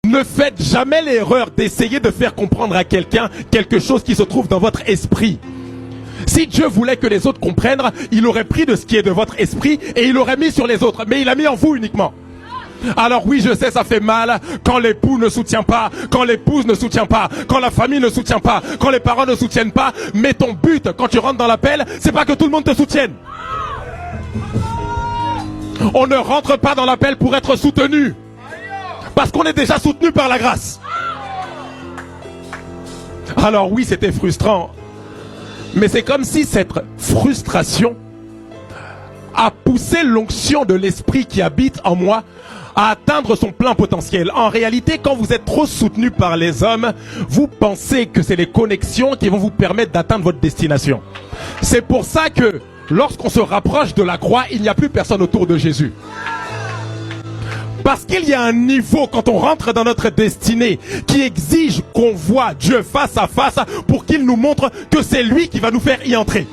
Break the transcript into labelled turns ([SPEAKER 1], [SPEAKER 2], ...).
[SPEAKER 1] Ne faites jamais l'erreur d'essayer de faire comprendre à quelqu'un quelque chose qui se trouve dans votre esprit. Si Dieu voulait que les autres comprennent, il aurait pris de ce qui est de votre esprit et il aurait mis sur les autres. Mais il a mis en vous uniquement. Alors oui, je sais, ça fait mal quand l'époux ne soutient pas, quand l'épouse ne soutient pas, quand la famille ne soutient pas, quand les parents ne soutiennent pas. Mais ton but, quand tu rentres dans l'appel, c'est pas que tout le monde te soutienne. On ne rentre pas dans l'appel pour être soutenu. Parce qu'on est déjà soutenu par la grâce. Alors oui, c'était frustrant. Mais c'est comme si cette frustration a poussé l'onction de l'esprit qui habite en moi à atteindre son plein potentiel. En réalité, quand vous êtes trop soutenu par les hommes, vous pensez que c'est les connexions qui vont vous permettre d'atteindre votre destination. C'est pour ça que lorsqu'on se rapproche de la croix, il n'y a plus personne autour de Jésus. Parce qu'il y a un niveau quand on rentre dans notre destinée qui exige qu'on voit Dieu face à face pour qu'il nous montre que c'est lui qui va nous faire y entrer.